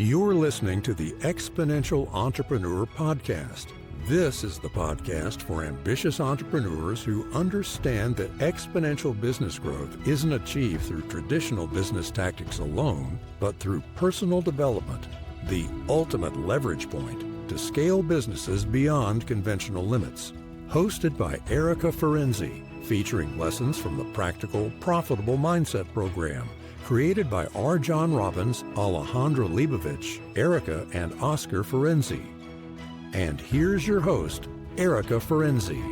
You're listening to the Exponential Entrepreneur Podcast. This is the podcast for ambitious entrepreneurs who understand that exponential business growth isn't achieved through traditional business tactics alone, but through personal development, the ultimate leverage point to scale businesses beyond conventional limits. Hosted by Erika Ferenczi, featuring lessons from the Practical, Profitable Mindset program, created by R. John Robbins, Alejandra Leibovich, Erika, and Oscar Ferenczi. And here's your host, Erika Ferenczi.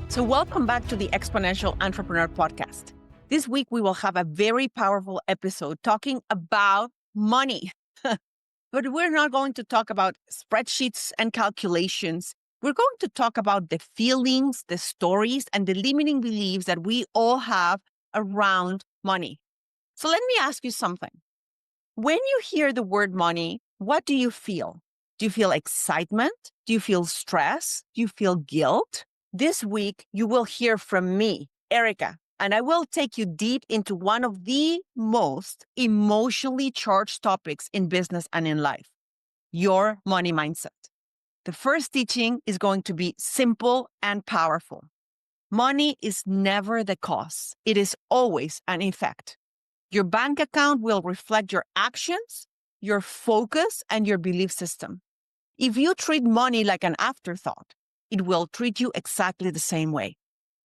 So welcome back to the Exponential Entrepreneur Podcast. This week, we will have a very powerful episode talking about money. But we're not going to talk about spreadsheets and calculations. We're going to talk about the feelings, the stories, and the limiting beliefs that we all have around money. So let me ask you something. When you hear the word money, what do you feel? Do you feel excitement? Do you feel stress? Do you feel guilt? This week, you will hear from me, Erika, and I will take you deep into one of the most emotionally charged topics in business and in life, your money mindset. The first teaching is going to be simple and powerful. Money is never the cause. It is always an effect. Your bank account will reflect your actions, your focus, and your belief system. If you treat money like an afterthought, it will treat you exactly the same way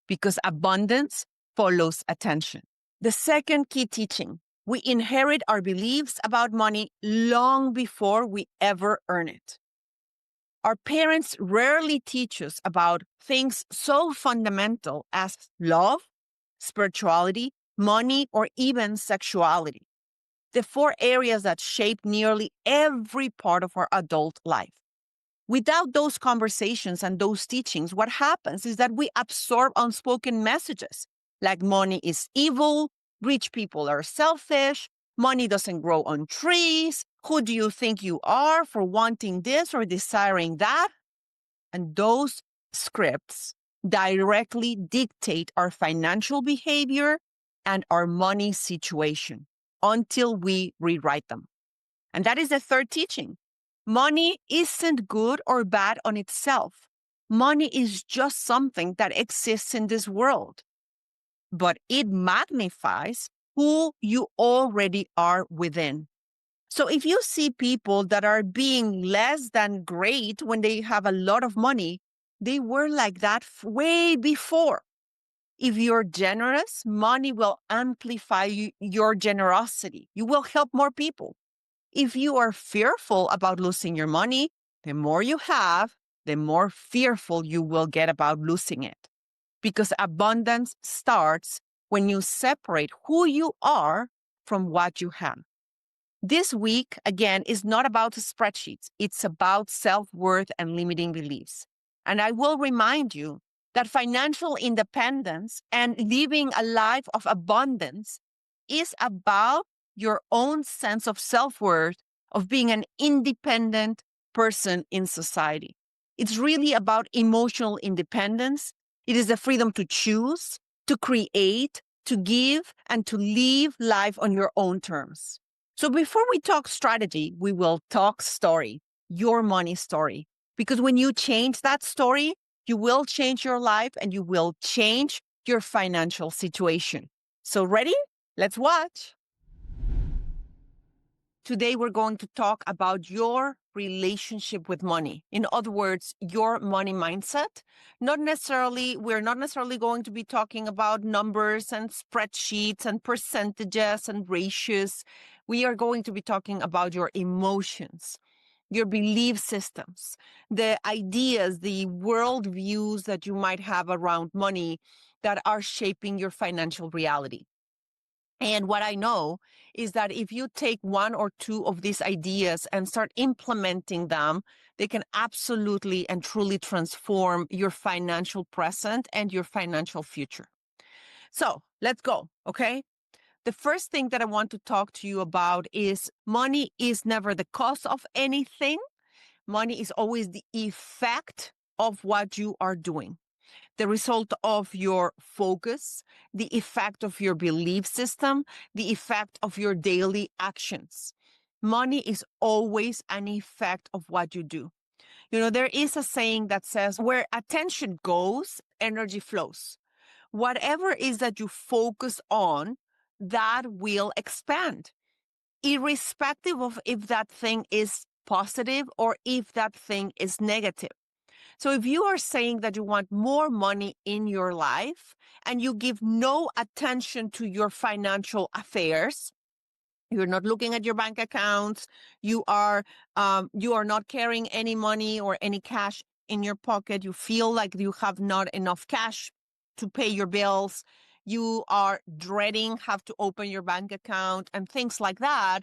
because abundance follows attention. The second key teaching, we inherit our beliefs about money long before we ever earn it. Our parents rarely teach us about things so fundamental as love, spirituality, money, or even sexuality. The four areas that shape nearly every part of our adult life. Without those conversations and those teachings, what happens is that we absorb unspoken messages like money is evil, rich people are selfish, money doesn't grow on trees, who do you think you are for wanting this or desiring that? And those scripts directly dictate our financial behavior and our money situation until we rewrite them. And that is the third teaching. Money isn't good or bad on itself. Money is just something that exists in this world, but it magnifies who you already are within. So if you see people that are being less than great when they have a lot of money, they were like that way before. If you're generous, money will amplify your generosity. You will help more people. If you are fearful about losing your money, the more you have, the more fearful you will get about losing it. Because abundance starts when you separate who you are from what you have. This week, again, is not about spreadsheets. It's about self-worth and limiting beliefs. And I will remind you that financial independence and living a life of abundance is about your own sense of self-worth, of being an independent person in society. It's really about emotional independence. It is the freedom to choose, to create, to give, and to live life on your own terms. So before we talk strategy, we will talk story, your money story. Because when you change that story, you will change your life and you will change your financial situation. So ready? Let's watch. Today, we're going to talk about your relationship with money. In other words, your money mindset. We're not necessarily going to be talking about numbers and spreadsheets and percentages and ratios. We are going to be talking about your emotions, your belief systems, the ideas, the worldviews that you might have around money that are shaping your financial reality. And what I know is that if you take one or two of these ideas and start implementing them, they can absolutely and truly transform your financial present and your financial future. So let's go, okay? The first thing that I want to talk to you about is money is never the cause of anything. Money is always the effect of what you are doing. The result of your focus, the effect of your belief system, the effect of your daily actions. Money is always an effect of what you do. There is a saying that says, where attention goes, energy flows. Whatever is that you focus on, that will expand, irrespective of if that thing is positive or if that thing is negative. So if you are saying that you want more money in your life and you give no attention to your financial affairs, you're not looking at your bank accounts, you are not carrying any money or any cash in your pocket, you feel like you have not enough cash to pay your bills, you are dreading have to open your bank account and things like that,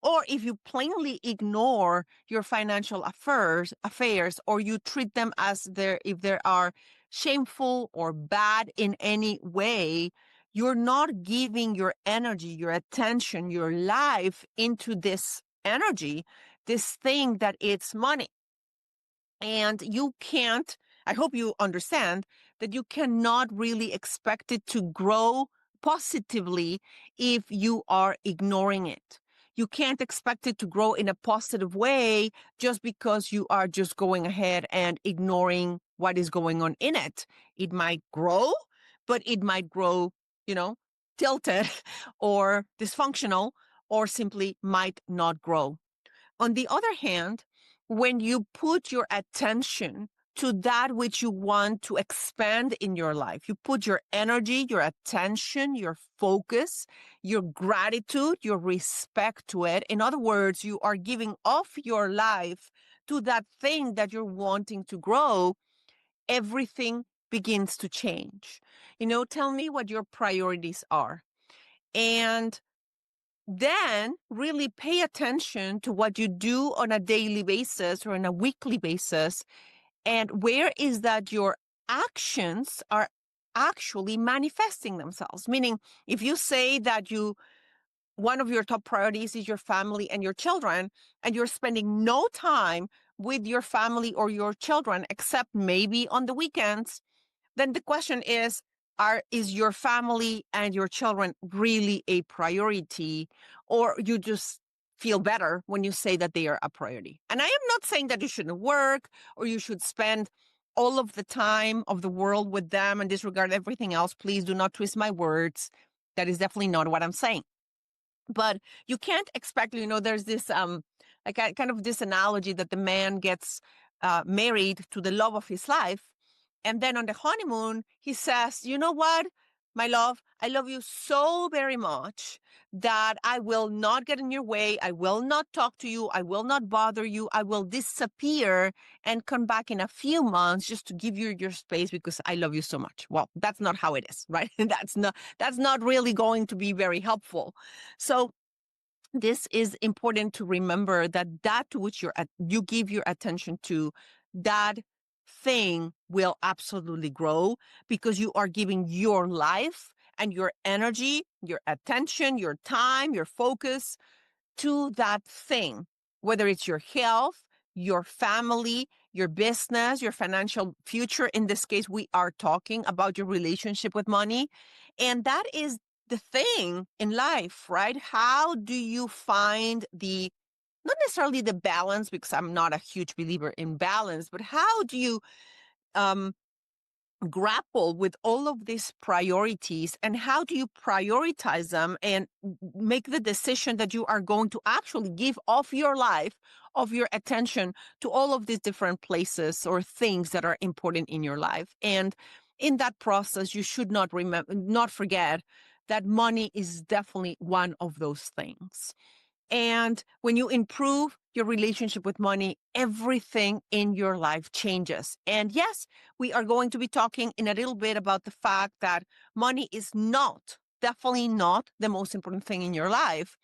or if you plainly ignore your financial affairs, or you treat them as if they are shameful or bad in any way, you're not giving your energy, your attention, your life into this energy, this thing that it's money. And you can't, I hope you understand that you cannot really expect it to grow positively if you are ignoring it. You can't expect it to grow in a positive way just because you are just going ahead and ignoring what is going on in it. It might grow, but it might grow, tilted or dysfunctional, or simply might not grow. On the other hand, when you put your attention to that which you want to expand in your life, you put your energy, your attention, your focus, your gratitude, your respect to it. In other words, you are giving off your life to that thing that you're wanting to grow, everything begins to change. Tell me what your priorities are. And then really pay attention to what you do on a daily basis or on a weekly basis. And where is that your actions are actually manifesting themselves? Meaning, if you say that one of your top priorities is your family and your children, and you're spending no time with your family or your children, except maybe on the weekends, then the question is your family and your children really a priority, or you just feel better when you say that they are a priority? And I am not saying that you shouldn't work or you should spend all of the time of the world with them and disregard everything else. Please do not twist my words. That is definitely not what I'm saying. But you can't expect, there's this like kind of this analogy that the man gets married to the love of his life. And then on the honeymoon, he says, you know what, my love, I love you so very much that I will not get in your way. I will not talk to you. I will not bother you. I will disappear and come back in a few months just to give you your space because I love you so much. Well, that's not how it is, right? That's not really going to be very helpful. So this is important to remember, that to which you give your attention to, that thing will absolutely grow because you are giving your life and your energy, your attention, your time, your focus to that thing, whether it's your health, your family, your business, your financial future. In this case, we are talking about your relationship with money. And that is the thing in life, right? How do you find not necessarily the balance, because I'm not a huge believer in balance, but how do you grapple with all of these priorities, and how do you prioritize them and make the decision that you are going to actually give of your life, of your attention to all of these different places or things that are important in your life? And in that process, you should not forget that money is definitely one of those things. And when you improve your relationship with money, everything in your life changes. And yes, we are going to be talking in a little bit about the fact that money is definitely not the most important thing in your life,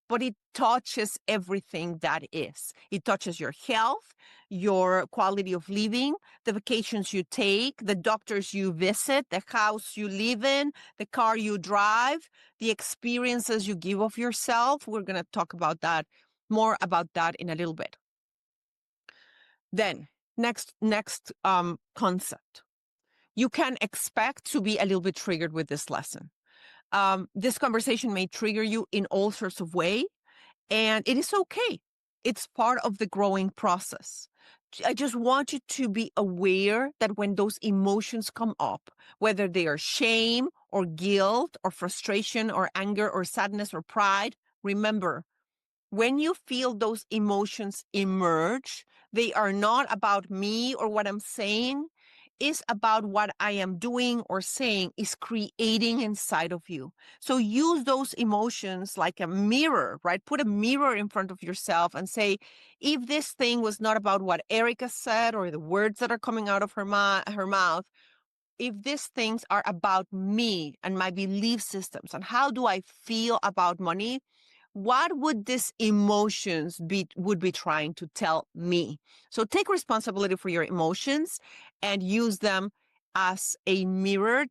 but it touches everything that is. It touches your health, your quality of living, the vacations you take, the doctors you visit, the house you live in, the car you drive, the experiences you give of yourself. We're going to talk about that, more about that in a little bit. Then, next concept. You can expect to be a little bit triggered with this lesson. This conversation may trigger you in all sorts of ways. And it is okay. It's part of the growing process. I just want you to be aware that when those emotions come up, whether they are shame or guilt or frustration or anger or sadness or pride, remember, when you feel those emotions emerge, they are not about me or what I'm saying. It's about what I am doing or saying is creating inside of you. So use those emotions like a mirror, right? Put a mirror in front of yourself and say, if this thing was not about what Erika said or the words that are coming out of her mouth, if these things are about me and my belief systems and how do I feel about money, what would these emotions would be trying to tell me? So take responsibility for your emotions and use them as a mirror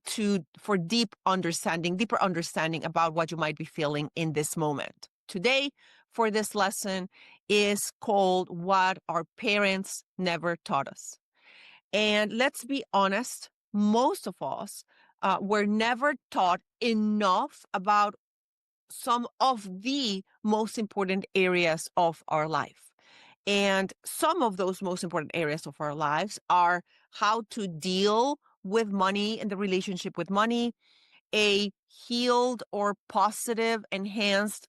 for deeper understanding about what you might be feeling in this moment. Today, for this lesson, is called What Our Parents Never Taught Us. And let's be honest, most of us were never taught enough about some of the most important areas of our life. And some of those most important areas of our lives are how to deal with money and the relationship with money, a healed or positive, enhanced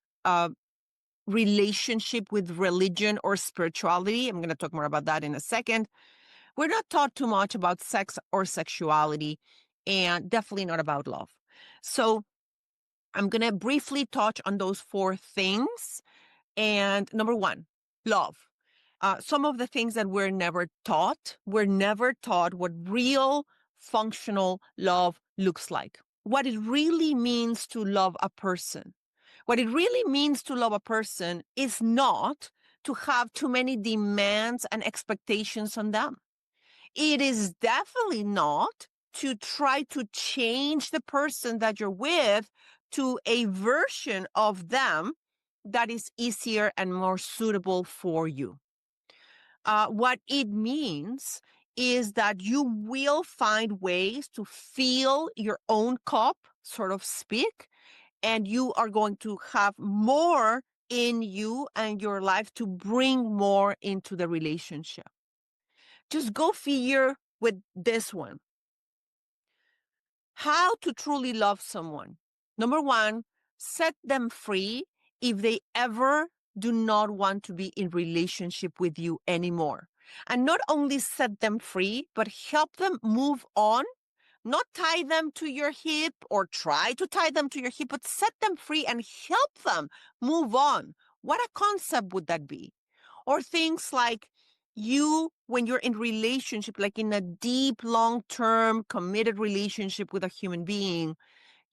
relationship with religion or spirituality. I'm going to talk more about that in a second. We're not taught too much about sex or sexuality, and definitely not about love. So I'm going to briefly touch on those four things. And number one, love. Some of the things that we're never taught what real functional love looks like, what it really means to love a person. What it really means to love a person is not to have too many demands and expectations on them. It is definitely not to try to change the person that you're with to a version of them that is easier and more suitable for you. What it means is that you will find ways to fill your own cup, sort of speak, and you are going to have more in you and your life to bring more into the relationship. Just go figure with this one. How to truly love someone. Number one, set them free if they ever do not want to be in relationship with you anymore. And not only set them free, but help them move on, not tie them to your hip or try to tie them to your hip, but set them free and help them move on. What a concept would that be? Or things like when you're in relationship, like in a deep, long-term, committed relationship with a human being,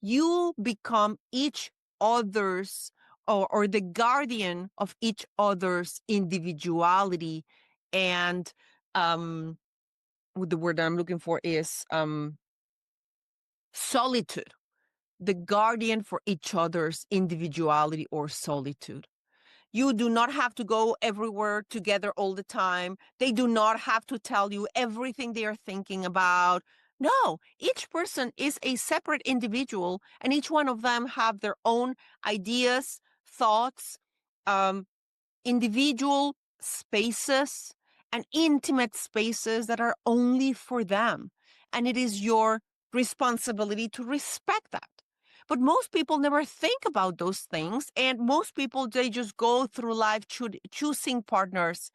you become each other's or the guardian of each other's individuality. And the word that I'm looking for is solitude, the guardian for each other's individuality or solitude. You do not have to go everywhere together all the time. They do not have to tell you everything they are thinking about. No, each person is a separate individual, and each one of them have their own ideas, thoughts, um, individual spaces, and intimate spaces that are only for them. And it is your responsibility to respect that. But most people never think about those things. And most people, they just go through life choosing partners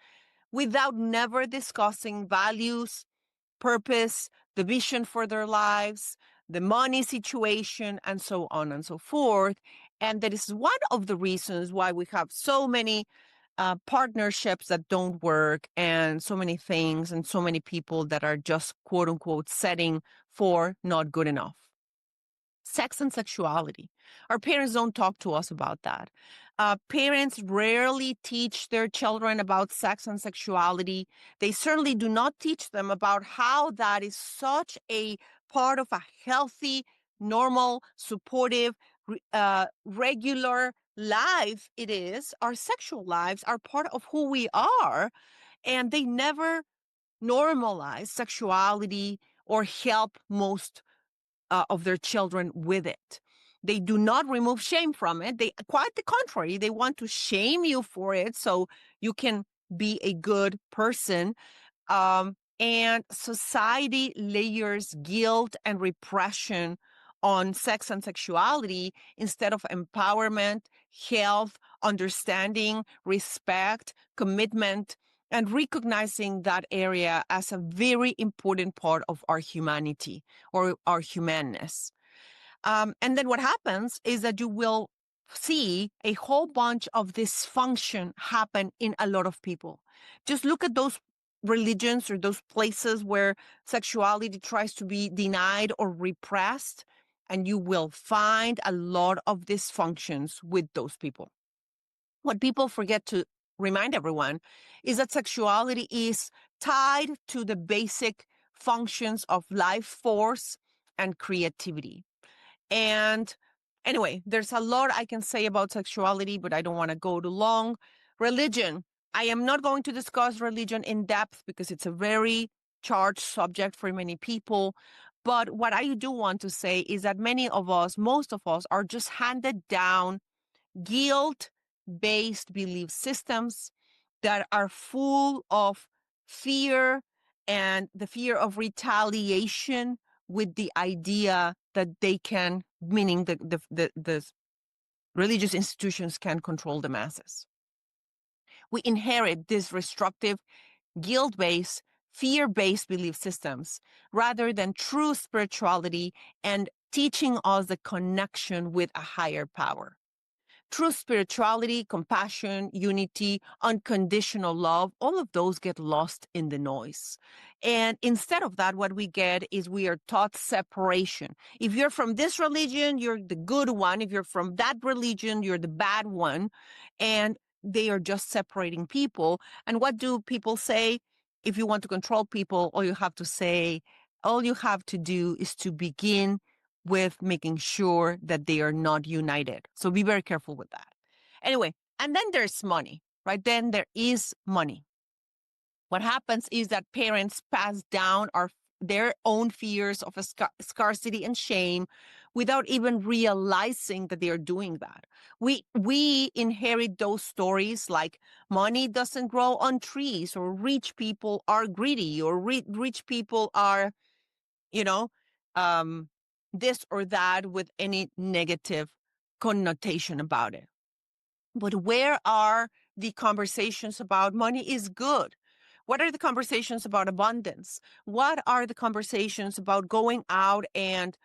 without never discussing values, purpose, the vision for their lives, the money situation, and so on and so forth. And that is one of the reasons why we have so many partnerships that don't work and so many things and so many people that are just quote unquote setting for not good enough. Sex and sexuality. Our parents don't talk to us about that. Parents rarely teach their children about sex and sexuality. They certainly do not teach them about how that is such a part of a healthy, normal, supportive, regular life it is. Our sexual lives are part of who we are, and they never normalize sexuality or help most of their children with it. They do not remove shame from it. They, quite the contrary, they want to shame you for it so you can be a good person. And society layers guilt and repression on sex and sexuality instead of empowerment, health, understanding, respect, commitment, and recognizing that area as a very important part of our humanity or our humanness. And then what happens is that you will see a whole bunch of dysfunction happen in a lot of people. Just look at those religions or those places where sexuality tries to be denied or repressed, and you will find a lot of dysfunctions with those people. What people forget to remind everyone is that sexuality is tied to the basic functions of life force and creativity. And anyway, there's a lot I can say about sexuality, but I don't want to go too long. Religion. I am not going to discuss religion in depth because it's a very charged subject for many people. But what I do want to say is that many of us, most of us, are just handed down guilt-based belief systems that are full of fear and the fear of retaliation with the idea that they can, meaning the religious institutions can control the masses. We inherit these destructive, guilt-based, fear-based belief systems rather than true spirituality and teaching us the connection with a higher power. True spirituality, compassion, unity, unconditional love, all of those get lost in the noise. And instead of that, what we get is we are taught separation. If you're from this religion, you're the good one. If you're from that religion, you're the bad one. And they are just separating people. And what do people say? If you want to control people, all you have to do is to begin with making sure that they are not united. So be very careful with that. Anyway, and then there's money, right? Then there is money. What happens is that parents pass down their own fears of scarcity and shame without even realizing that they are doing that. We inherit those stories like money doesn't grow on trees, or rich people are greedy, or rich people are, you know, this or that with any negative connotation about it. But where are the conversations about money is good? What are the conversations about abundance? What are the conversations about going out and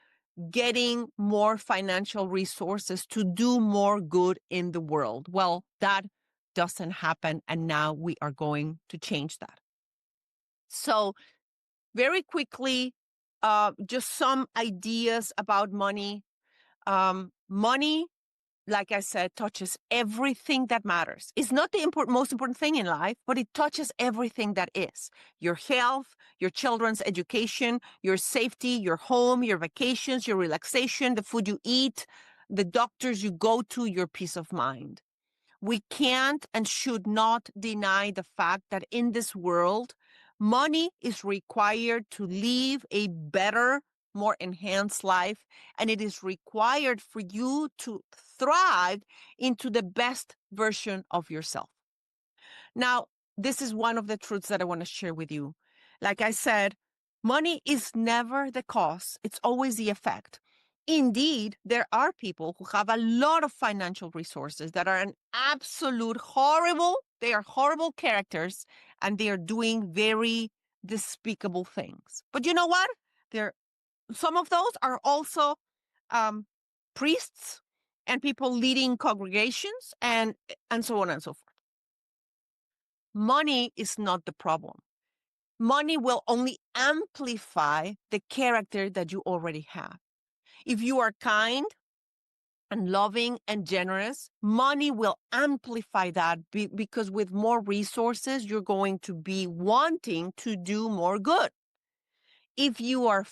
getting more financial resources to do more good in the world? Well, that doesn't happen, and now we are going to change that. So very quickly, just some ideas about money. Money, like I said, touches everything that matters. It's not the most important thing in life, but it touches everything that is. Your health, your children's education, your safety, your home, your vacations, your relaxation, the food you eat, the doctors you go to, your peace of mind. We can't and should not deny the fact that in this world, money is required to live a better, more enhanced life, and it is required for you to thrive into the best version of yourself. Now, this is one of the truths that I want to share with you. Like I said, money is never the cause, it's always the effect. Indeed, there are people who have a lot of financial resources that are an absolute they are horrible characters, and they are doing very despicable things. But you know what? Some of those are also priests and people leading congregations and so on and so forth. Money is not the problem. Money will only amplify the character that you already have. If you are kind and loving and generous, money will amplify that because with more resources, you're going to be wanting to do more good. If you are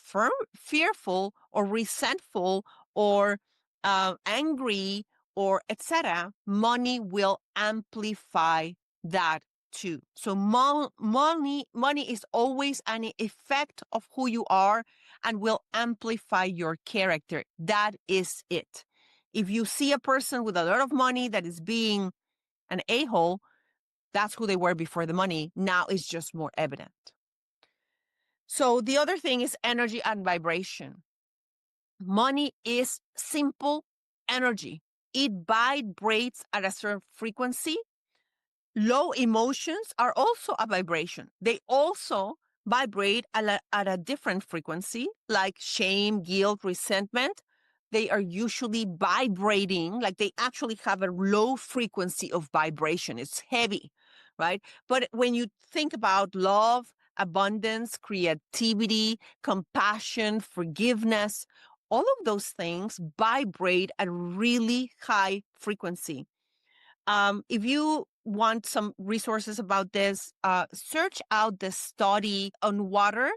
fearful or resentful or angry or etc., money will amplify that too. So money is always an effect of who you are and will amplify your character. That is it. If you see a person with a lot of money that is being an a-hole, that's who they were before the money. Now it's just more evident. So the other thing is energy and vibration. Money is simple energy. It vibrates at a certain frequency. Low emotions are also a vibration. They also vibrate at a different frequency, like shame, guilt, resentment. They are usually vibrating, like they actually have a low frequency of vibration. It's heavy, right? But when you think about love, abundance, creativity, compassion, forgiveness, all of those things vibrate at really high frequency. If you want some resources about this, search out the study on water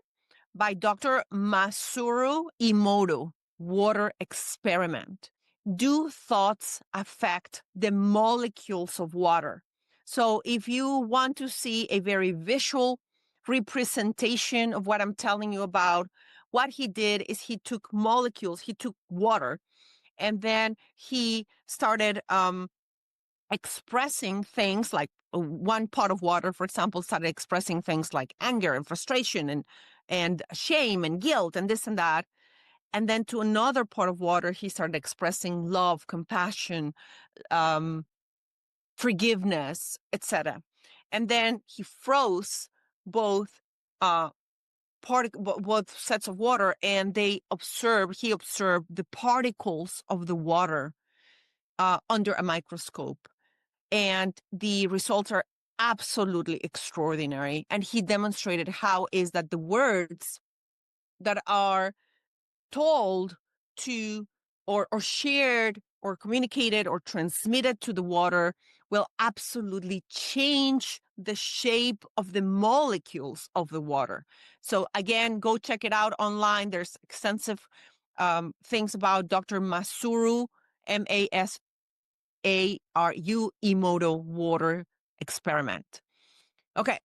by Dr. Masaru Emoto, Water Experiment. Do thoughts affect the molecules of water? So if you want to see a very visual representation of what I'm telling you about, what he did is he took molecules, he took water, and then he started expressing things like one pot of water, for example, started expressing things like anger and frustration and shame and guilt and this and that. And then to another pot of water, he started expressing love, compassion, forgiveness, etc. And then he froze both both sets of water, and he observed the particles of the water under a microscope. And the results are absolutely extraordinary. And he demonstrated how is that the words that are told to or shared or communicated or transmitted to the water will absolutely change the shape of the molecules of the water. So again, go check it out online. There's extensive things about Dr. Masaru, Masaru Emoto Water Experiment. Okay,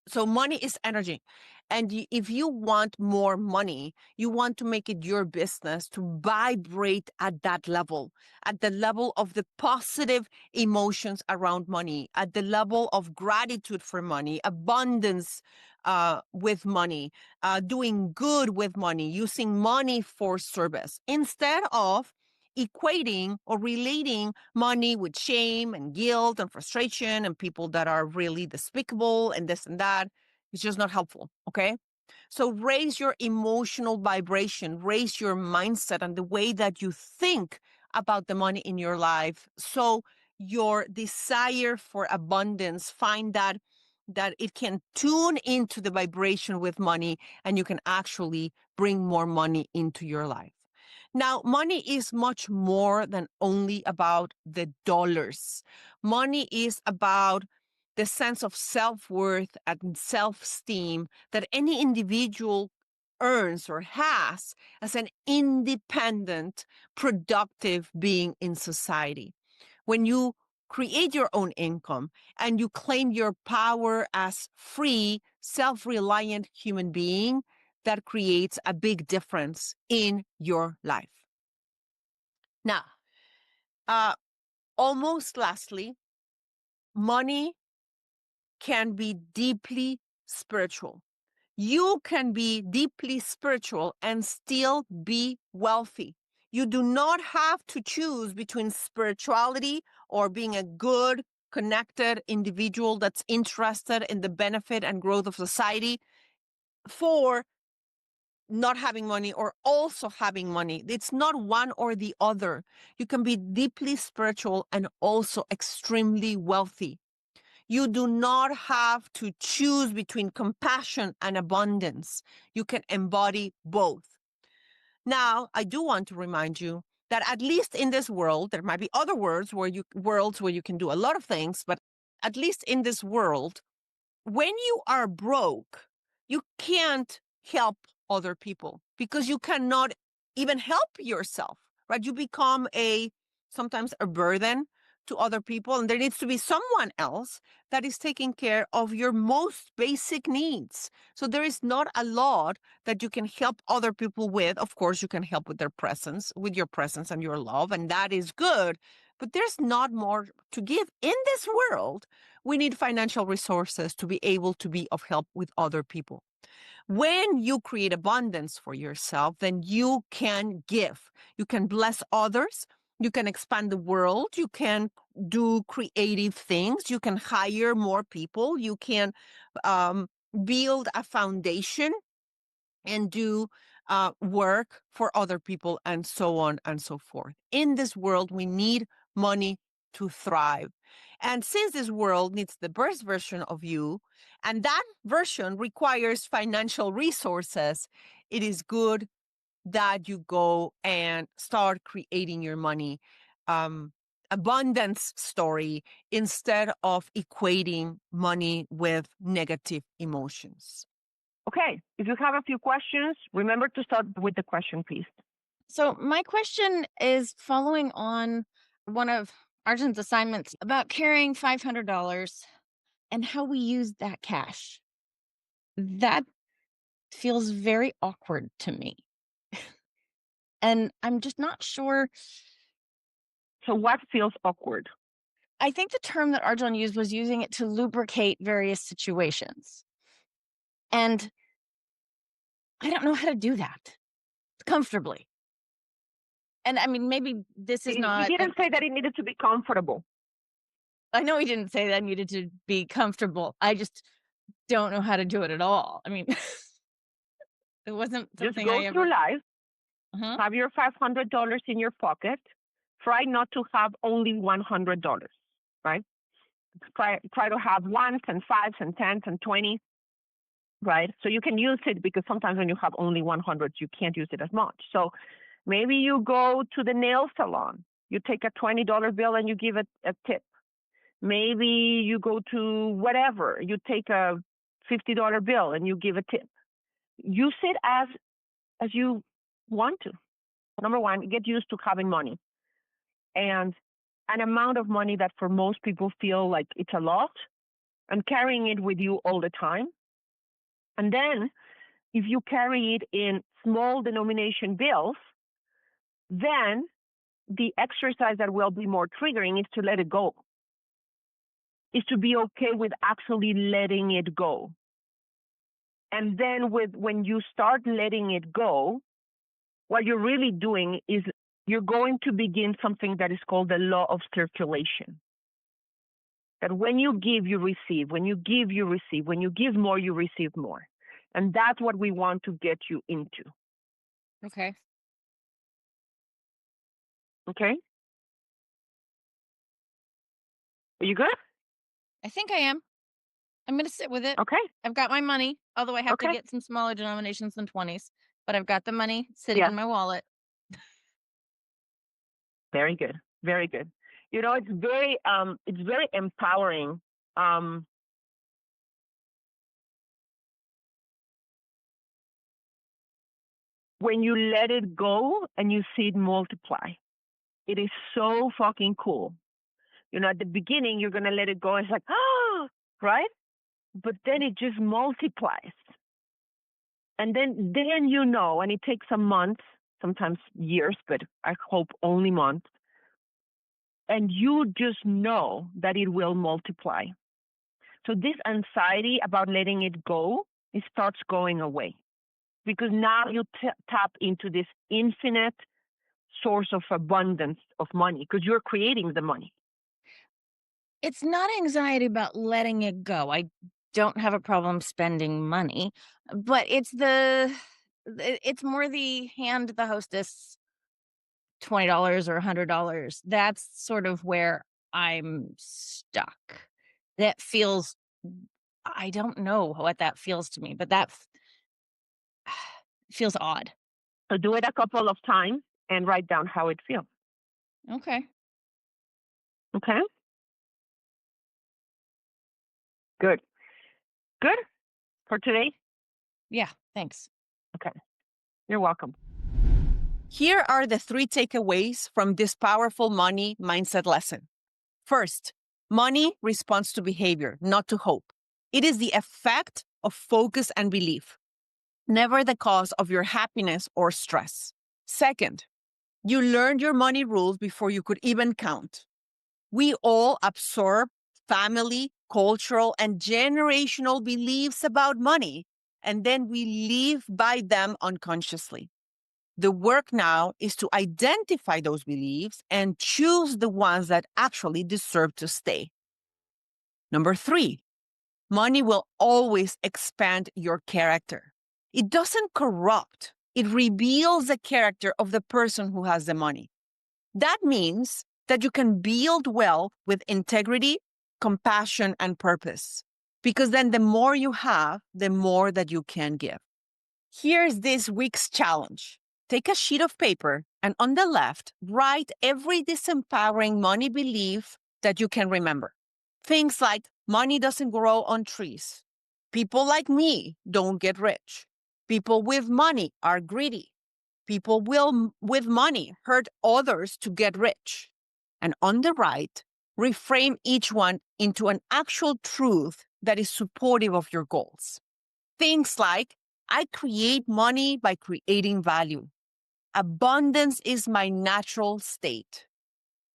so money is energy. And if you want more money, you want to make it your business to vibrate at that level, at the level of the positive emotions around money, at the level of gratitude for money, abundance with money, doing good with money, using money for service, instead of equating or relating money with shame and guilt and frustration and people that are really despicable and this and that. It's just not helpful. Okay. So raise your emotional vibration, raise your mindset and the way that you think about the money in your life. So your desire for abundance, find that it can tune into the vibration with money and you can actually bring more money into your life. Now, money is much more than only about the dollars. Money is about the sense of self-worth and self-esteem that any individual earns or has as an independent, productive being in society. When you create your own income and you claim your power as free, self-reliant human being, that creates a big difference in your life. Now, almost lastly, money can be deeply spiritual. You can be deeply spiritual and still be wealthy. You do not have to choose between spirituality or being a good, connected individual that's interested in the benefit and growth of society for not having money or also having money. It's not one or the other. You can be deeply spiritual and also extremely wealthy. You do not have to choose between compassion and abundance. You can embody both. Now, I do want to remind you that at least in this world, there might be other worlds where you can do a lot of things, but at least in this world, when you are broke, you can't help other people because you cannot even help yourself, right? You become sometimes a burden to other people, and there needs to be someone else that is taking care of your most basic needs. So there is not a lot that you can help other people with. Of course, you can help with with your presence and your love, and that is good. But there's not more to give. In this world, we need financial resources to be able to be of help with other people. When you create abundance for yourself, then you can give. You can bless others. You can expand the world. You can do creative things. You can hire more people. You can build a foundation and do work for other people, and so on and so forth. In this world, we need money to thrive. And since this world needs the best version of you, and that version requires financial resources, it is good that you go and start creating your money abundance story instead of equating money with negative emotions. Okay, if you have a few questions, remember to start with the question, please. So my question is following on one of Arjun's assignments about carrying $500 and how we use that cash. That feels very awkward to me. And I'm just not sure. So what feels awkward? I think the term that Arjun used was using it to lubricate various situations. And I don't know how to do that comfortably. And I mean, maybe this is not. He didn't say that it needed to be comfortable. I know he didn't say that I needed to be comfortable. I just don't know how to do it at all. I mean, it wasn't something Just go through life, have your $500 in your pocket. Try not to have only $100, right? Try to have ones and fives and tens and 20s, right? So you can use it, because sometimes when you have only 100, you can't use it as much. So maybe you go to the nail salon. You take a $20 bill and you give it a tip. Maybe you go to whatever. You take a $50 bill and you give a tip. Use it as you want to. Number one, get used to having money. And an amount of money that for most people feel like it's a lot, and carrying it with you all the time. And then if you carry it in small denomination bills, then the exercise that will be more triggering is to let it go. Is to be okay with actually letting it go. And then when you start letting it go, what you're really doing is you're going to begin something that is called the law of circulation. That when you give, you receive. When you give, you receive. When you give more, you receive more. And that's what we want to get you into. Okay. Okay? Are you good? I think I am. I'm going to sit with it. Okay. I've got my money, although I have to get some smaller denominations than 20s, but I've got the money sitting in my wallet. Very good. Very good. You know, it's very empowering. When you let it go and you see it multiply. It is so fucking cool. You know, at the beginning, you're going to let it go. And it's like, oh, right? But then it just multiplies. And then you know, and it takes a month, sometimes years, but I hope only months. And you just know that it will multiply. So this anxiety about letting it go, it starts going away. Because now you tap into this infinite source of abundance of money, because you're creating the money. It's not anxiety about letting it go. I don't have a problem spending money, but it's more the hand the hostess $20 or $100. That's sort of where I'm stuck. That feels, I don't know what that feels to me, but that feels odd. So do it a couple of times and write down how it feels. Okay. Okay? Good. Good for today? Yeah, thanks. Okay. You're welcome. Here are the 3 takeaways from this powerful money mindset lesson. First, money responds to behavior, not to hope. It is the effect of focus and belief, never the cause of your happiness or stress. Second, you learned your money rules before you could even count. We all absorb family, cultural, and generational beliefs about money, and then we live by them unconsciously. The work now is to identify those beliefs and choose the ones that actually deserve to stay. Number 3, money will always expand your character. It doesn't corrupt. It reveals the character of the person who has the money. That means that you can build wealth with integrity, compassion, and purpose. Because then the more you have, the more that you can give. Here's this week's challenge. Take a sheet of paper and on the left, write every disempowering money belief that you can remember. Things like money doesn't grow on trees. People like me don't get rich. People with money are greedy. People with money hurt others to get rich. And on the right, reframe each one into an actual truth that is supportive of your goals. Things like, I create money by creating value. Abundance is my natural state.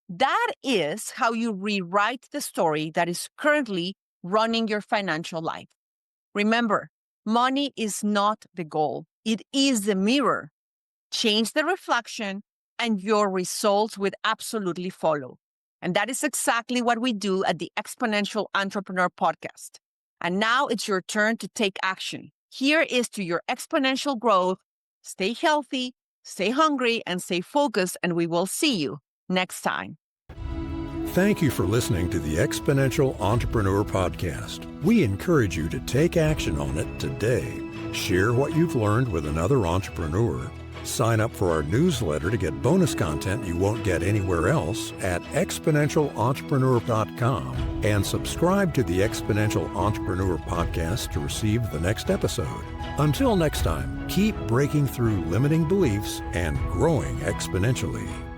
That is how you rewrite the story that is currently running your financial life. Remember, money is not the goal. It is the mirror. Change the reflection and your results will absolutely follow. And that is exactly what we do at the Exponential Entrepreneur Podcast. And now it's your turn to take action. Here is to your exponential growth. Stay healthy, stay hungry, and stay focused, and we will see you next time. Thank you for listening to the Exponential Entrepreneur Podcast. We encourage you to take action on it today. Share what you've learned with another entrepreneur. Sign up for our newsletter to get bonus content you won't get anywhere else at exponentialentrepreneur.com and subscribe to the Exponential Entrepreneur Podcast to receive the next episode. Until next time, keep breaking through limiting beliefs and growing exponentially.